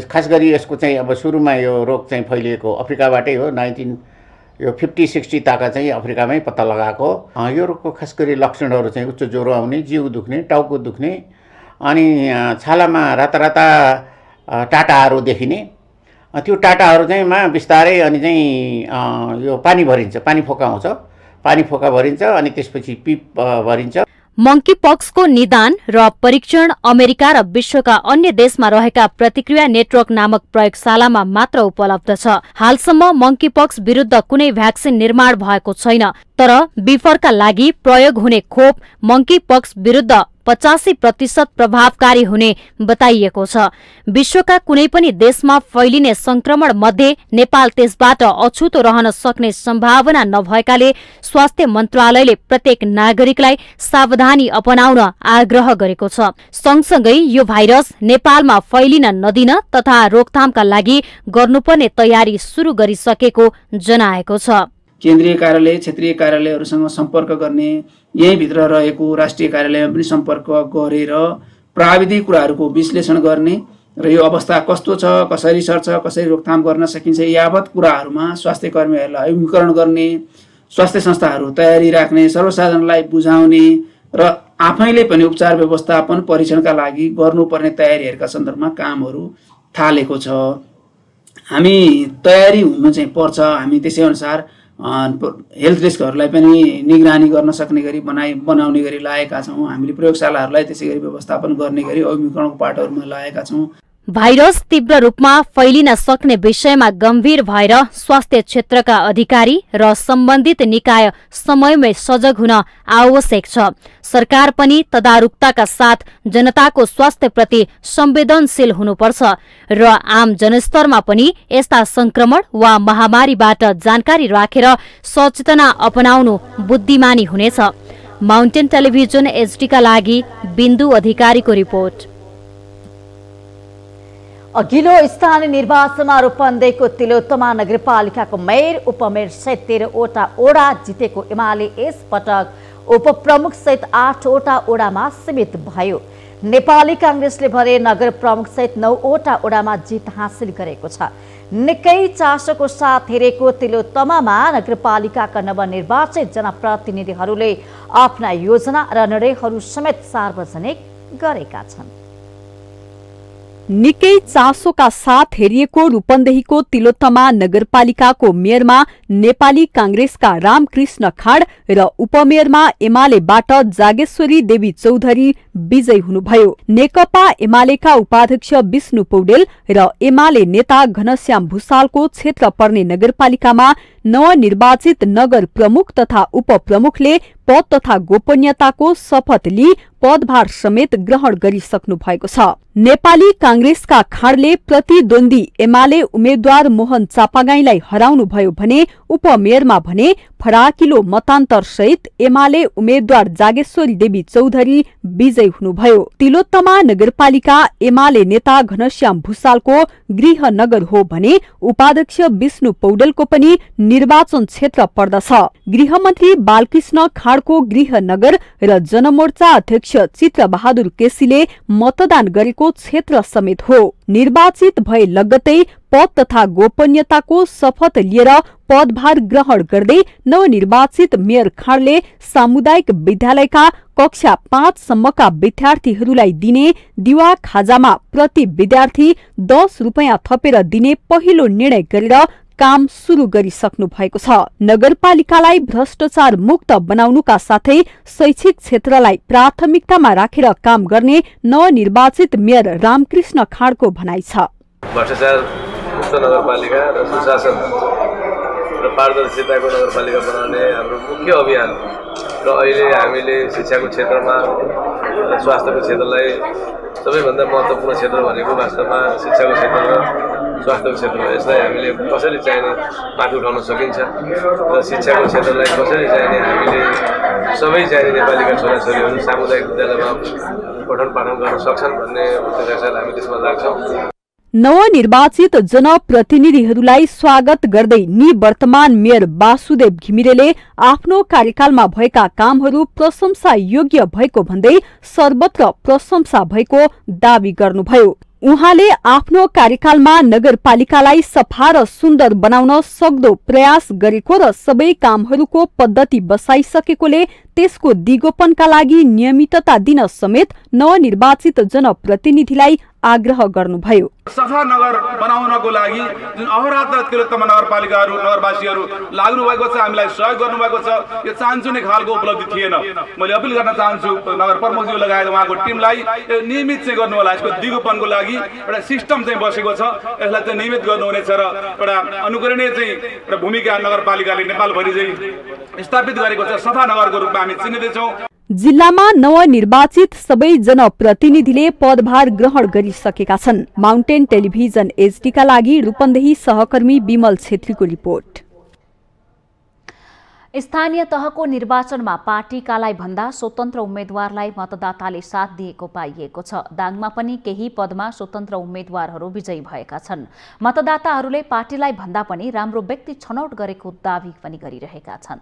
खास गरी यसको चाहिँ अब सुरुमा यो रोग चाहिँ फैलिएको अफ्रिकाबाटै हो। 1950-60 ताका चाहिँ अफ्रिकामै पत्ता लगाएको। यो रोगको खास गरी लक्षणहरू चाहिँ उच्च ज्वरो आउने, जिउ दुख्ने, टाउको दुख्ने, अनि छालामा राता राता टाटाहरू देखिने। त्यो टाटाहरू चाहिँ बिस्तारै अनि चाहिँ यो पानी भरिन्छ, पानी फोका आउँछ, पानी फोका भरिन्छ अनि त्यसपछि पिप भरिन्छ। मंकीपक्सको निदान र परीक्षण अमेरिका र विश्वका अन्य देशमा रहेका प्रतिक्रिया नेटवर्क नामक प्रयोगशालामा मात्र उपलब्ध छ। हालसम्म मंकीपक्स विरुद्ध कुनै भ्याक्सिन निर्माण भएको छैन, तर बिफरका लागि प्रयोग हुने खोप मंकीपक्स विरुद्ध 85% प्रभावकारी हुने बताइएको छ। विश्वका कुनै पनि देशमा फैलिने संक्रमण मध्ये नेपाल त्यसबाट अछुतो रहन सक्ने सम्भावना नभएकाले स्वास्थ्य मन्त्रालयले प्रत्येक नागरिकलाई सावधानी अपनाउन आग्रह गरेको छ। सँगसँगै यो भाइरस नेपालमा फैलिन नदिन तथा रोकथामका लागि गर्नुपर्ने तयारी सुरु गरिसकेको जनाएको छ। केन्द्रीय कार्यालय, क्षेत्रीय कार्यालयहरूसँग सम्पर्क गर्ने, यही भित्र रहेको राष्ट्रिय कार्यालयमा पनि सम्पर्क गरेर प्राविधिक कुराहरूको विश्लेषण गर्ने र यो अवस्था कस्तो छ, कसरी सर्छ, कसरी रोकथाम गर्न सकिन्छ यावत कुराहरूमा स्वास्थ्य कर्मीहरूलाई अभिमुखीकरण गर्ने, स्वास्थ्य संस्थाहरू तयारी राख्ने, सर्वसाधारणलाई बुझाउने र आफैले पनि उपचार व्यवस्थापन परीक्षणका लागि गर्नुपर्ने तयारीहरूका सन्दर्भमा कामहरू थालेको छ। हामी तयारी हुनु चाहिँ पर्छ। हामी त्यसै अनुसार हेल्थ रिस्कहरूलाई पनि निगरानी गर्न सक्ने गरी बनाउने गरी लागेका छौँ। हामीले प्रयोगशालाहरूलाई त्यसै गरी व्यवस्थापन गर्ने गरी अभिमुखीकरणको पाटोहरूमा लागेका छौँ। भाइरस तीव्र रूपमा फैलिन सक्ने विषयमा गम्भीर भएर स्वास्थ्य क्षेत्रका अधिकारी र सम्बन्धित निकाय समयमै सजग हुन आवश्यक छ। सरकार पनि तदारुकताका साथ जनताको स्वास्थ्यप्रति संवेदनशील हुनुपर्छ र आम जनस्तरमा पनि यस्ता संक्रमण वा महामारीबाट जानकारी राखेर सचेतना अपनाउनु बुद्धिमानी हुनेछ। माउन्टेन टेलिभिजन HD का लागि बिन्दु अधिकारीको रिपोर्ट। अघिल्लो स्थानीय निर्वाचनमा रूपन्देहीको तिलोत्तमा नगरपालिकाको मेयर उपमेयर सहित 13वटा ओडा जितेको एमाले यसपटक उपप्रमुख सहित 8वटा ओडामा सीमित भयो। नेपाली कांग्रेसले भने नगर प्रमुख सहित 9वटा ओडामा जित हासिल गरेको छ। निकै चासोको साथ हेरेको तिलोत्तमामा नगरपालिकाका नवनिर्वाचित जनप्रतिनिधिहरूले आफ्ना योजना र निर्णयहरू समेत सार्वजनिक गरेका छन्। निकै चासोका साथ हेरिएको रूपन्देहीको तिलोत्तमा नगरपालिकाको मेयरमा नेपाली कांग्रेसका रामकृष्ण खाड र उपमेयरमा एमालेबाट जागेश्वरी देवी चौधरी विजयी हुनुभयो। नेकपा एमालेका उपाध्यक्ष विष्णु पौडेल र एमाले नेता घनश्याम भुसालको क्षेत्र पर्ने नगरपालिकामा नवनिर्वाचित नगर प्रमुख तथा उपप्रमुखले पद तथा गोपनीयताको शपथ लिई पदभार समेत ग्रहण गरिसक्नु भएको छ। नेपाली कांग्रेसका खाडले प्रतिद्वन्दी एमाले उम्मेद्वार मोहन चापागाईलाई हराउनु भयो भने उपमेयरमा भने फराकिलो मतान्तर सहित एमाले उम्मेद्वार जागेश्वरी देवी चौधरी विजयी हुनुभयो। तिलोत्तमा नगरपालिका एमाले नेता घनश्याम भुसालको गृह नगर हो भने उपाध्यक्ष विष्णु पौडेलको पनि निर्वाचन क्षेत्र पर्दछ। गृहमन्त्री बालकृष्ण खाडको गृह नगर र जनमोर्चा अध्यक्ष चित्रबहादुर केसीले मतदान गरेको क्षेत्र समेत हो। निर्वाचित भए लगत्तै पद तथा गोपनीयताको शपथ लिएर पदभार ग्रहण गर्दै नवनिर्वाचित मेयर खाडले सामुदायिक विद्यालयका कक्षा 5 सम्मका विद्यार्थीहरूलाई दिने दिवा खाजामा प्रति विद्यार्थी 10 रुपैयाँ थपेर दिने पहिलो निर्णय गरेर काम सुरु गरिसक्नु भएको छ। नगरपालिकालाई भ्रष्टाचार मुक्त बनाउनुका साथै शैक्षिक क्षेत्रलाई प्राथमिकतामा राखेर काम गर्ने नवनिर्वाचित मेयर रामकृष्ण खाडको भनाइ छ। भ्रष्टाचार मुक्त नगरपालिका र सुशासन र पारदर्शिताको नगरपालिका बनाउने हाम्रो मुख्य अभियान र अहिले हामीले शिक्षाको क्षेत्रमा स्वास्थ्यको क्षेत्रलाई सबैभन्दा महत्त्वपूर्ण क्षेत्र भनेको वास्तवमा शिक्षाको क्षेत्र स्वास्थ्यको क्षेत्रमा यसलाई हामीले कसरी चाहिने माथि उठाउन सकिन्छ र शिक्षाको क्षेत्रलाई कसरी चाहिने हामीले सबै चाहिने नेपालीका छोराछोरीहरू सामुदायिक विद्यालयमा पठन पाठन गर्न सक्छन् भन्ने उद्देश्यले हामी त्यसमा लाग्छौँ। नवनिर्वाचित जनप्रतिनिधिहरूलाई स्वागत गर्दै निवर्तमान मेयर वासुदेव घिमिरेले आफ्नो कार्यकालमा भएका कामहरू प्रशंसा योग्य भएको भन्दै सर्वत्र प्रशंसा भएको दावी गर्नुभयो। उहाँले आफ्नो कार्यकालमा नगरपालिकालाई सफा र सुन्दर बनाउन सक्दो प्रयास गरेको र सबै कामहरूको पद्धति बसाइसकेकोले त्यसको दिगोपनका लागि नियमितता दिन समेत नवनिर्वाचित जनप्रतिनिधिलाई आग्रह गर्नुभयो। सफा नगर बनाउनको लागि जुन अहोरात्र तिलोत्तमा नगरपालिकाहरू नगरवासीहरू लाग्नु भएको छ, हामीलाई सहयोग गर्नुभएको छ, यो चाहन्छु नै खालको उपलब्धि थिएन। मैले अपिल गर्न चाहन्छु नगर प्रमुखज्यू लगायत उहाँको टिमलाई नियमित चाहिँ गर्नु होला। यसको दिगोपनको लागि एउटा सिस्टम चाहिँ बसेको छ, यसलाई चाहिँ नियमित गर्नुहुनेछ र एउटा अनुकरणीय चाहिँ एउटा भूमिका नगरपालिकाले नेपालभरि चाहिँ स्थापित गरेको छ। सफा नगरको रूपमा हामी चिनिँदैछौँ। जिल्लामा नवनिर्वाचित सबै जनप्रतिनिधिले पदभार ग्रहण गरिसकेका छन्। माउन्टेन टेलिभिजन एचडीका लागि रूपन्देही सहकर्मी विमल छेत्रीको रिपोर्ट। स्थानीय तहको निर्वाचनमा पार्टीकालाई भन्दा स्वतन्त्र उम्मेद्वारलाई मतदाताले साथ दिएको पाइएको छ। दाङमा पनि केही पदमा स्वतन्त्र उम्मेद्वारहरू विजयी भएका छन्। मतदाताहरूले पार्टीलाई भन्दा पनि राम्रो व्यक्ति छनौट गरेको दावी पनि गरिरहेका छन्।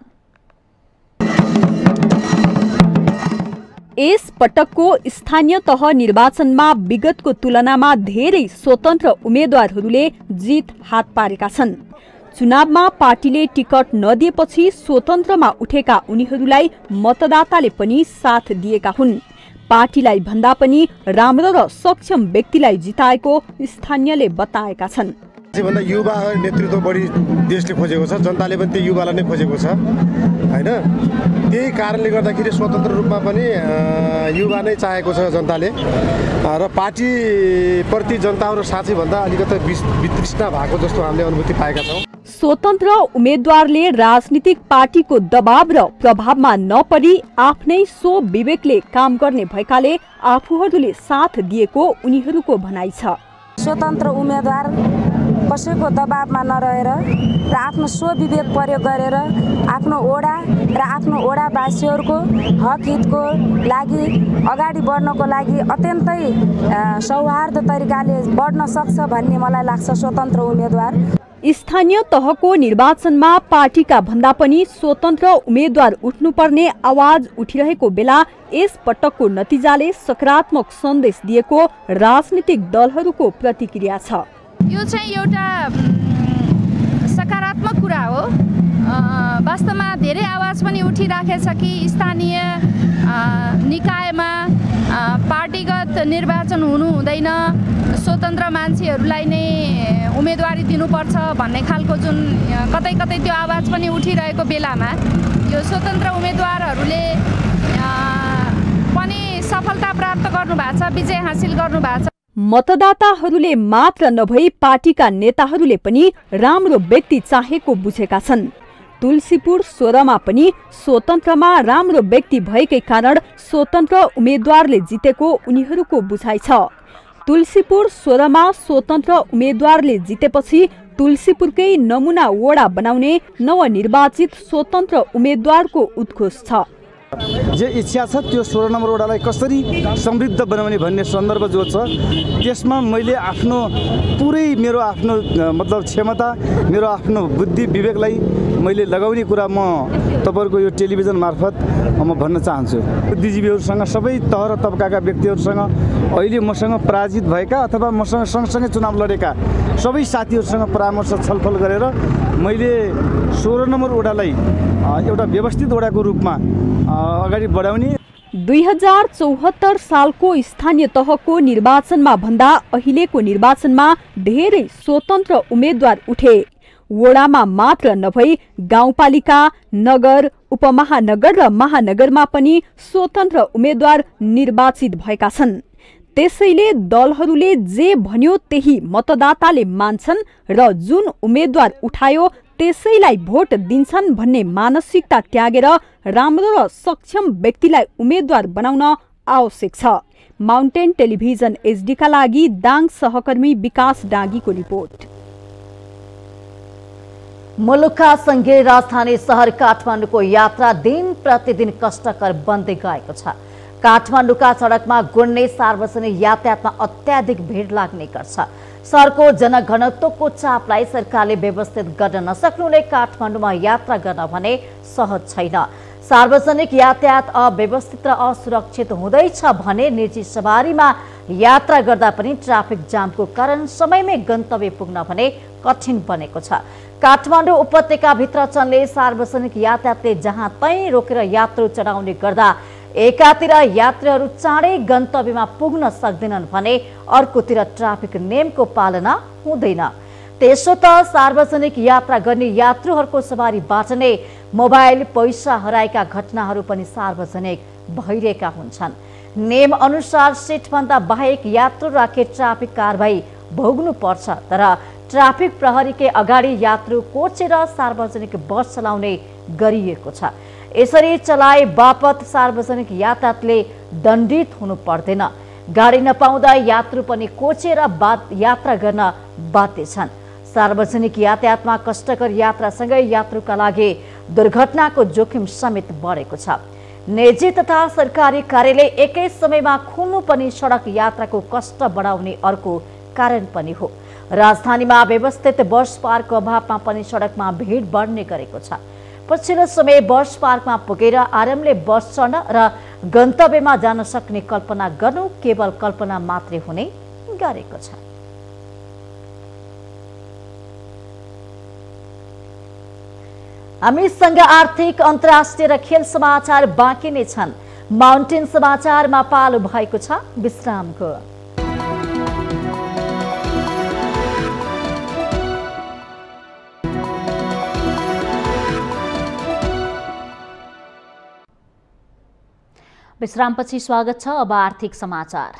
यस पटकको स्थानीय तह निर्वाचनमा विगतको तुलनामा धेरै स्वतन्त्र उम्मेद्वारहरूले जित हात पारेका छन्। चुनावमा पार्टीले टिकट नदिएपछि स्वतन्त्रमा उठेका उनीहरूलाई मतदाताले पनि साथ दिएका हुन्। पार्टीलाई भन्दा पनि राम्रो र सक्षम व्यक्तिलाई जिताएको स्थानीयले बताएका छन्। भन्दा युवा नेतृत्व बढी देशले खोजेको छ, जनताले पनि त्यो युवालाई नै खोजेको छ हैन। त्यही कारणले गर्दाखेरि स्वतन्त्र रूपमा पनि युवा नै चाहेको छ जनताले र पार्टीप्रति जनताहरू साँच्चै भन्दा अलिकति वितृष्णा भएको जस्तो हामीले अनुभूति पाएका छौँ। स्वतन्त्र उम्मेद्वारले राजनीतिक पार्टीको दबाव र प्रभावमा नपरी आफ्नै स्वविवेकले काम गर्ने भएकाले आफूहरूले साथ दिएको उनीहरूको भनाइ छ। स्वतन्त्र उम्मेद्वार कसैको दबावमा नरहेर र आफ्नो स्वविवेक प्रयोग गरेर आफ्नो ओडा र आफ्नो ओडावासीहरूको हक हितको लागि अगाडि बढ्नको लागि अत्यन्तै सौहार्द तरिकाले बढ्न सक्छ भन्ने मलाई लाग्छ स्वतन्त्र उम्मेद्वार। स्थानीय तहको निर्वाचनमा पार्टीका भन्दा पनि स्वतन्त्र उम्मेद्वार उठ्नुपर्ने आवाज उठिरहेको बेला यस पटकको नतिजाले सकारात्मक सन्देश दिएको राजनीतिक दलहरूको प्रतिक्रिया छ। यो चाहिँ एउटा सकारात्मक कुरा हो। वास्तवमा धेरै आवाज पनि उठिराखेछ कि स्थानीय निकायमा पार्टीगत निर्वाचन हुनु हुँदैन, स्वतन्त्र मान्छेहरूलाई नै उम्मेदवारी दिनुपर्छ भन्ने खालको जुन कतै कतै त्यो आवाज पनि उठिरहेको बेलामा यो स्वतन्त्र उम्मेदवारहरूले पनि सफलता प्राप्त गर्नुभएको छ, विजय हासिल गर्नुभएको छ। मतदाताहरूले मात्र नभई पार्टीका नेताहरूले पनि राम्रो व्यक्ति चाहेको बुझेका छन्। तुलसीपुर 16मा पनि स्वतन्त्रमा राम्रो व्यक्ति भएकै कारण स्वतन्त्र उम्मेद्वारले जितेको उनीहरूको बुझाइ छ। तुलसीपुर 16मा स्वतन्त्र उम्मेद्वारले जितेपछि तुलसीपुरकै नमुना वडा बनाउने नवनिर्वाचित स्वतन्त्र उम्मेद्वारको उद्घोष छ। जे इच्छा छ त्यो 16 नम्बर वडालाई कसरी समृद्ध बनाउने भन्ने सन्दर्भ जो छ त्यसमा मैले आफ्नो पुरै मेरो आफ्नो मतलब क्षमता, मेरो आफ्नो बुद्धि विवेकलाई मैले लगाउने कुरा म तपाईहरुको यो टेलिभिजन मार्फत म भन्न चाहन्छु। बुद्धिजीवीहरूसँग सबै तह र तबकाका व्यक्तिहरूसँग अहिले मसँग पराजित भएका अथवा मसँग सँगसँगै चुनाव लडेका सबै साथीहरूसँग परामर्श छलफल गरेर मैले 16 नम्बर वडालाई एउटा व्यवस्थित वडाको रूपमा अगाडि बढाउने। 2074 सालको स्थानीय तहको निर्वाचनमा भन्दा अहिलेको निर्वाचनमा धेरै स्वतन्त्र उम्मेद्वार उठे। वडामा मात्र नभई गाउँपालिका, नगर, उपमहानगर र महानगरमा पनि स्वतन्त्र उम्मेद्वार निर्वाचित भएका छन्। त्यसैले दलहरूले जे भन्यो त्यही मतदाताले मान्छन् र जुन उम्मेद्वार उठायो त्यसैलाई भोट दिन्छन् भन्ने मानसिकता त्यागेर राम्रो र सक्षम व्यक्तिलाई उम्मेद्वार बनाउन आवश्यक छ। माउन्टेन टेलिभिजन HD का लागि दाङ सहकर्मी विकास डाँगीको रिपोर्ट। मुलुकका संघीय राजधानी शहर काठमाडौँको यात्रा दिन प्रतिदिन कष्टकर बन्दै गएको छ। काठमाडौँका सडकमा गुड्ने सार्वजनिक यातायातमा अत्याधिक भिड लाग्ने गर्छ। शहरको जनघनत्वको चापलाई सरकारले व्यवस्थित गर्न नसक्नुले काठमाडौँमा यात्रा गर्न भने सहज छैन। सार्वजनिक यातायात अव्यवस्थित र असुरक्षित हुँदैछ भने निजी सवारीमा यात्रा गर्दा पनि ट्राफिक जामको कारण समयमै गन्तव्य पुग्न भने कठिन बनेको छ। काठमाडौँ उपत्यकाभित्र चल्ने सार्वजनिक यातायातले जहाँ तै रोकेर यात्रु चढाउने गर्दा एकातिर यात्रीहरू चाँडै गन्तव्यमा पुग्न सक्दैनन् भने अर्कोतिर ट्राफिक नियमको पालना हुँदैन। त्यसो त सार्वजनिक यात्रा गर्ने यात्रुहरूको सवारीबाट नै मोबाइल पैसा हराएका घटनाहरू पनि सार्वजनिक भइरहेका हुन्छन्। नियम अनुसार सिटभन्दा बाहेक यात्रु राखे ट्राफिक कारबाही भोग्नु पर्छ, तर ट्राफिक प्रहरीकै अगाडि यात्रु कोचेर सार्वजनिक बस चलाउने गरिएको छ। यसरी चलाए बापत सार्वजनिक यातायातले दण्डित हुनु पर्दैन। गाडी नपाउँदा यात्रु पनि कोचेर यात्रा गर्न बाध्य छन्। सार्वजनिक यातायातमा कष्टकर यात्रासँगै यात्रुका लागि दुर्घटनाको जोखिम समेत बढेको छ। निजी तथा सरकारी कार्यालय एकै समयमा खुल्नु पनि सडक यात्राको कष्ट बढाउने अर्को कारण पनि हो। राजधानीमा व्यवस्थित बस पार्कको अभावमा पनि सडकमा भिड बढ्ने गरेको छ। पछिल्लो समय बस पार्कमा पुगेर आरामले बस चढ्न र गन्तव्यमा जान सक्ने कल्पना गर्नु केवल कल्पना मात्रै हुने गरेको छ। हामीसँग आर्थिक अन्तर्राष्ट्रिय र खेल समाचार बाँकी नै छन्। माउन्टेन समाचारमा पालो भएको छ विश्रामको। विश्रामपछि स्वागत छ। अब आर्थिक समाचार।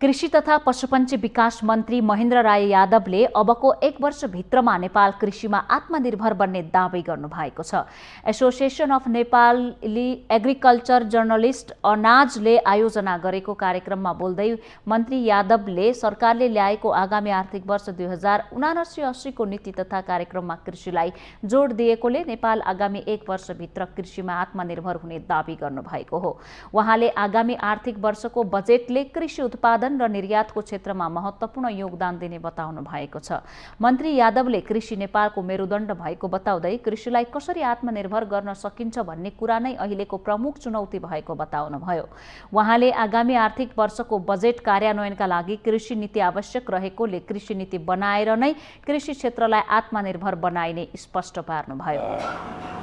कृषि तथा पशुपन्छी विकास मन्त्री महेन्द्र राय यादवले अबको 1 वर्षभित्रमा नेपाल कृषिमा आत्मनिर्भर बन्ने दावी गर्नुभएको छ। Association of Nepali agriculture journalist अनाजले आयोजना गरेको कार्यक्रममा बोल्दै मन्त्री यादवले सरकारले ल्याएको आगामी आर्थिक वर्ष 2079-80 को नीति तथा कार्यक्रममा कृषिलाई जोड दिएकोले नेपाल आगामी 1 वर्षभित्र कृषिमा आत्मनिर्भर हुने दावी गर्नुभएको हो। उहाँले आगामी आर्थिक वर्षको बजेटले कृषि उत्पादन र निर्यातको क्षेत्रमा महत्त्वपूर्ण योगदान दिने बताउनु भएको छ। मन्त्री यादवले कृषि नेपालको मेरुदण्ड भएको बताउँदै कृषिलाई कसरी आत्मनिर्भर गर्न सकिन्छ भन्ने कुरा नै अहिलेको प्रमुख चुनौती भएको बताउनुभयो। उहाँले आगामी आर्थिक वर्षको बजेट कार्यान्वयनका लागि कृषि नीति आवश्यक रहेकोले कृषि नीति बनाएर नै कृषि क्षेत्रलाई आत्मनिर्भर बनाइने स्पष्ट पार्नुभयो।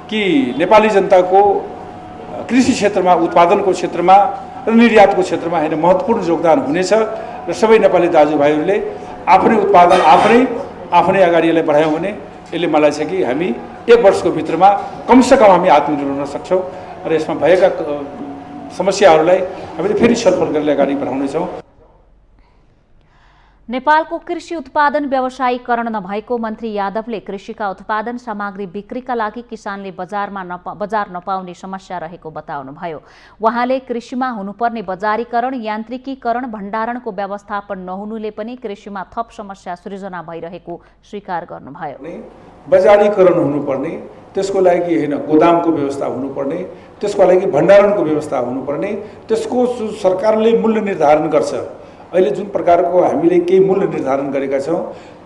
कि नेपाली जनताको कृषि क्षेत्रमा, उत्पादनको क्षेत्रमा र निर्यातको क्षेत्रमा हेर्ने महत्त्वपूर्ण योगदान हुनेछ र सबै नेपाली दाजुभाइहरूले आफ्नै उत्पादन आफ्नै अगाडिलाई बढायौँ भने यसले मलाई छ कि हामी 1 वर्षको भित्रमा कमसेकम हामी आत्मनिर्भर हुन सक्छौँ र यसमा भएका समस्याहरूलाई हामीले फेरि छलफल गरेर अगाडि बढाउनेछौँ। नेपालको कृषि उत्पादन व्यवसायीकरण नभएको मन्त्री यादवले कृषिका उत्पादन सामग्री बिक्रीका लागि किसानले बजार नपाउने समस्या रहेको बताउनुभयो। उहाँले कृषिमा हुनुपर्ने बजारीकरण, यान्त्रिकीकरण, भण्डारणको व्यवस्थापन नहुनुले पनि कृषिमा थप समस्या सृजना भइरहेको स्वीकार गर्नुभयो। बजारीकरण हुनुपर्ने, त्यसको लागि हैन गोदामको व्यवस्था हुनुपर्ने, त्यसको लागि भण्डारणको व्यवस्था हुनुपर्ने, त्यसको सरकारले मूल्य निर्धारण गर्छ। अहिले जुन प्रकारको हामीले केही मूल्य निर्धारण गरेका छौँ,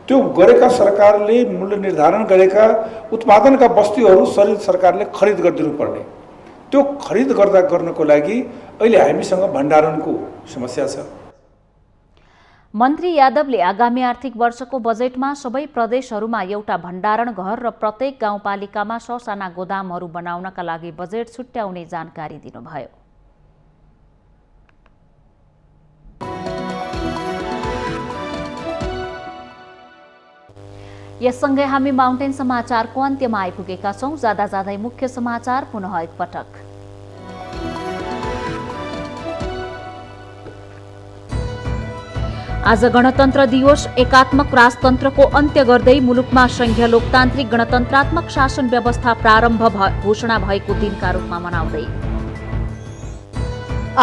त्यो गरेका सरकारले मूल्य निर्धारण गरेका उत्पादनका वस्तुहरू सरकारले खरिद गरिदिनु पर्ने। त्यो खरिद गर्नको लागि अहिले हामीसँग भण्डारणको समस्या छ। मन्त्री यादवले आगामी आर्थिक वर्षको बजेटमा सबै प्रदेशहरूमा एउटा भण्डारण घर र प्रत्येक गाउँपालिकामा ससाना गोदामहरू बनाउनका लागि बजेट छुट्याउने जानकारी दिनुभयो। यससँगै हामी माउन्टेन समाचारको अन्त्यमा आइपुगेका छौं। जाँदा जाँदै मुख्य समाचार पुनः एकपटक। आज गणतन्त्र दिवस एकात्मक राजतन्त्रको अन्त्य गर्दै मुलुकमा संघीय लोकतान्त्रिक गणतन्त्रात्मक शासन व्यवस्था प्रारम्भ घोषणा भएको दिनका रूपमा मनाउँदै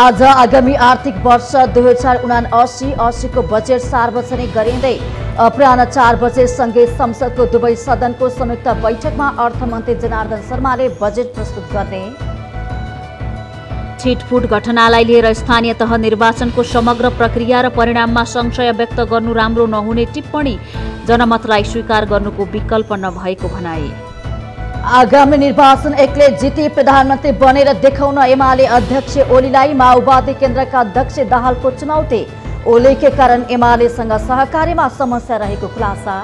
आज आगामी आर्थिक वर्ष 2079-80 को बजेट सार्वजनिक गरिँदै अपराह्न 4 बजे सँगै संसदको दुवै सदनको संयुक्त बैठकमा अर्थमन्त्री जनार्दन शर्माले बजेट प्रस्तुत गर्ने। छिटफुट घटनालाई लिएर स्थानीय तह निर्वाचनको समग्र प्रक्रिया र परिणाममा संशय व्यक्त गर्नु राम्रो नहुने टिप्पणी, जनमतलाई स्वीकार गर्नुको विकल्प नभएको भनाए। आगामी निर्वाचन एक्लै जिती प्रधानमन्त्री बनेर देखाउन एमाले अध्यक्ष ओलीलाई माओवादी केन्द्रका अध्यक्ष दाहालको चुनौती, ओलीकै कारण एमालेसँग सहकारीमा समस्या रहेको खुलासा।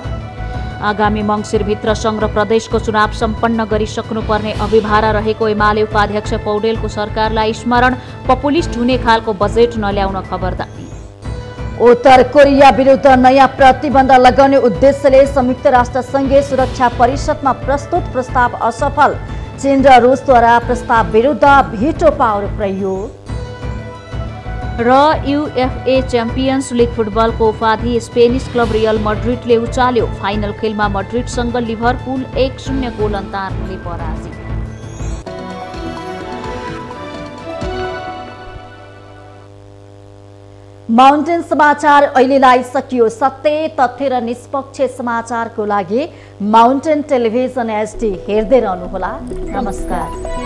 आगामी मङ्सिरभित्र सङ्घ र प्रदेशको चुनाव सम्पन्न गरिसक्नुपर्ने अभिभारा रहेको एमाले उपाध्यक्ष पौडेलको सरकारलाई स्मरण, पपुलिस्ट हुने खालको बजेट नल्याउन खबरदारी। उत्तर कोरिया विरुद्ध नयाँ प्रतिबन्ध लगाउने उद्देश्यले संयुक्त राष्ट्र संघीय सुरक्षा परिषदमा प्रस्तुत प्रस्ताव असफल, चीन र रुसद्वारा प्रस्ताव विरुद्ध भिटो पावर प्रयोग। र युएफए च्याम्पियन्स लिग फुटबलको उपाधि स्पेनिस क्लब रियल मड्रिडले उचाल्यो। फाइनल खेलमा मड्रिडसँग लिभरपुल 1-0 गोल अन्तरले पराजित। माउन्टेन समाचार अहिलेलाई सकियो। सत्य, तथ्य र निष्पक्ष समाचारको लागि माउन्टेन टेलिभिजन HD हेर्दै रहनुहोला। नमस्कार।